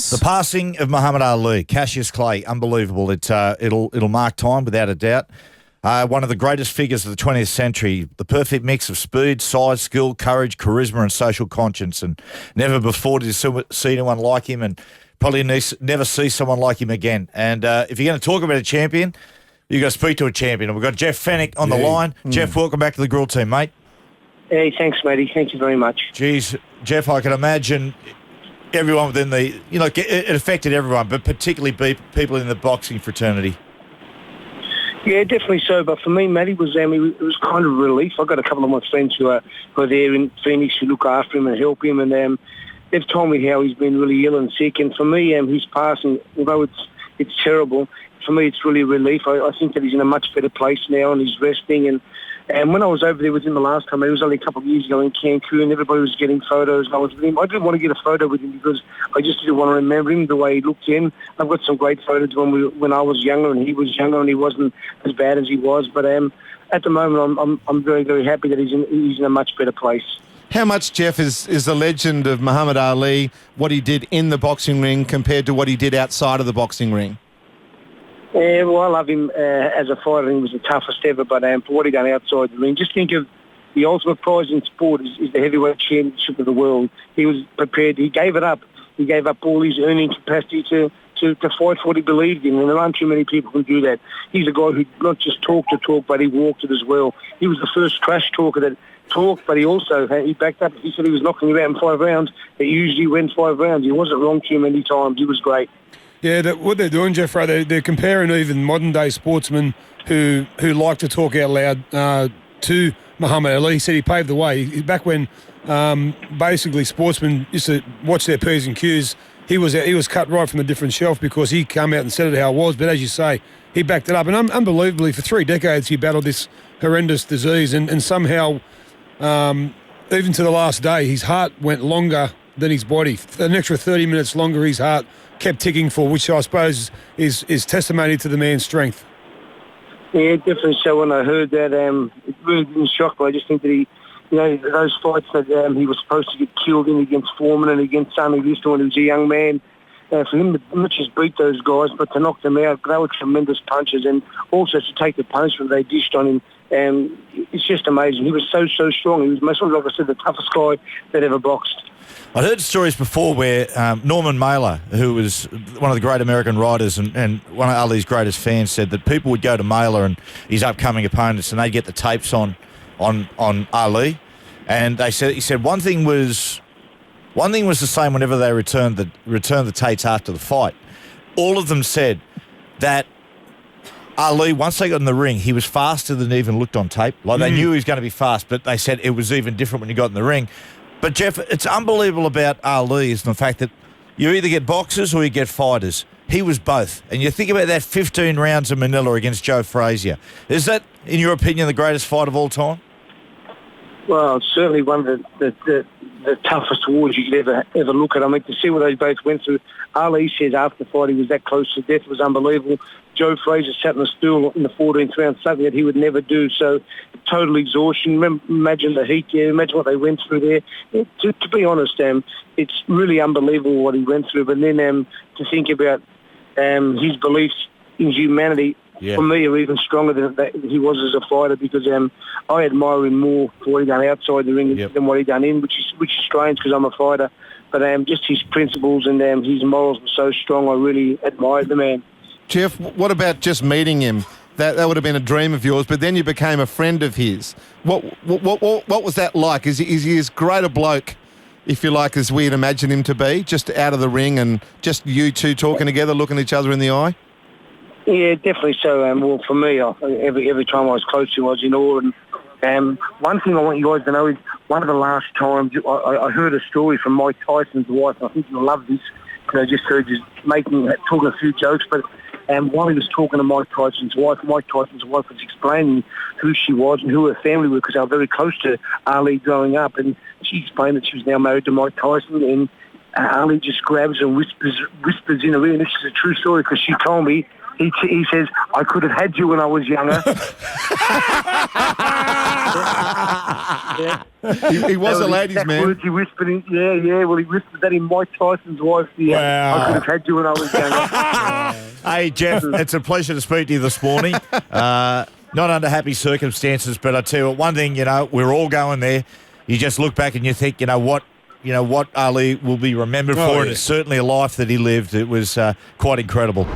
Yes. The passing of Muhammad Ali, Cassius Clay, unbelievable. It'll mark time without a doubt. One of the greatest figures of the 20th century, the perfect mix of speed, size, skill, courage, charisma and social conscience. And never before did you see anyone like him, and probably never see someone like him again. And if you're going to talk about a champion, you've got to speak to a champion. And we've got Jeff Fenech on the line. Jeff, welcome back to the Grill Team, mate. Hey, thanks, matey. Thank you very much. Geez, Jeff, I can imagine everyone within the, it affected everyone, but particularly people in the boxing fraternity. Yeah, definitely so. But for me, Matty, it was kind of a relief. I've got a couple of my friends who are there in Phoenix who look after him and help him, and they've told me how he's been really ill and sick. And for me, his passing, although it's terrible, for me it's really a relief. I think that he's in a much better place now and he's resting. And when I was over there with him the last time, it was only a couple of years ago in Cancun, everybody was getting photos, and I was with him. I didn't want to get a photo with him because I just didn't want to remember him the way he looked in. I've got some great photos when I was younger and he was younger and he wasn't as bad as he was. But at the moment, I'm very, very happy that he's in a much better place. How much, Jeff, is the legend of Muhammad Ali, what he did in the boxing ring compared to what he did outside of the boxing ring? Well, I love him as a fighter. He was the toughest ever, but for what he done outside the ring, just think of the ultimate prize in sport is the heavyweight championship of the world. He was prepared. He gave it up. He gave up all his earning capacity to fight for what he believed in, and there aren't too many people who do that. He's a guy who not just talked the talk, but he walked it as well. He was the first trash talker that talked, but he backed up. He said he was knocking you out in 5 rounds. He usually went 5 rounds. He wasn't wrong too many times. He was great. Yeah, what they're doing, Jeff, right, they're comparing even modern-day sportsmen who like to talk out loud to Muhammad Ali. He said he paved the way. Back when basically sportsmen used to watch their P's and Q's, he was cut right from a different shelf because he came out and said it how it was. But as you say, he backed it up. And unbelievably, for 3 decades, he battled this horrendous disease. And somehow, even to the last day, his heart went longer than his body. An extra 30 minutes longer, his heart kept ticking for, which I suppose is testimony to the man's strength. Yeah, definitely. So when I heard that, it really didn't shock me. I just think that he, those fights that he was supposed to get killed in against Foreman and against Sonny Liston when he was a young man, for him to not just beat those guys, but to knock them out, they were tremendous punches, and also to take the punishment they dished on him. It's just amazing. He was so strong. He was, like I said, the toughest guy that ever boxed. I'd heard stories before where Norman Mailer, who was one of the great American writers and one of Ali's greatest fans, said that people would go to Mailer and his upcoming opponents and they'd get the tapes on Ali, and he said one thing was the same whenever they returned the tapes after the fight. All of them said that Ali, once they got in the ring, he was faster than even looked on tape. Like they knew he was going to be fast, but they said it was even different when he got in the ring. But, Jeff, it's unbelievable about Ali is the fact that you either get boxers or you get fighters. He was both. And you think about that 15 rounds in Manila against Joe Frazier. Is that, in your opinion, the greatest fight of all time? Well, it's certainly one of the toughest wars you could ever look at. I mean, to see what they both went through. Ali says after the fight he was that close to death. It was unbelievable. Joe Frazier sat on a stool in the 14th round, something that he would never do. So total exhaustion. Imagine the heat there. Imagine what they went through there. To be honest, it's really unbelievable what he went through. But then to think about his beliefs in humanity, for me, are even stronger than he was as a fighter, because I admire him more for what he done outside the ring than what he done in, which is strange because I'm a fighter. But just his principles and his morals were so strong. I really admired the man. Jeff, what about just meeting him? That would have been a dream of yours, but then you became a friend of his. What was that like? Is he as great a bloke, if you like, as we'd imagine him to be, just out of the ring and just you two talking together, looking each other in the eye? Yeah, definitely so. Well, for me, every time I was close to him, I was in awe. And one thing I want you guys to know is one of the last times I heard a story from Mike Tyson's wife, and I think you'll love this, because I just heard you talking a few jokes, but while he was talking to Mike Tyson's wife was explaining who she was and who her family were, because they were very close to Ali growing up, and she explained that she was now married to Mike Tyson, and Ali just grabs and whispers in her ear. And this is a true story because she told me. He says, I could have had you when I was younger. He was a ladies' man. Words he whispered in, well, he whispered that in Mike Tyson's wife's ear. Wow. I could have had you when I was younger. Hey, Jeff, it's a pleasure to speak to you this morning. Not under happy circumstances, but I tell you what, one thing, we're all going there. You just look back and you think, what Ali will be remembered for, and it's certainly a life that he lived. It was quite incredible.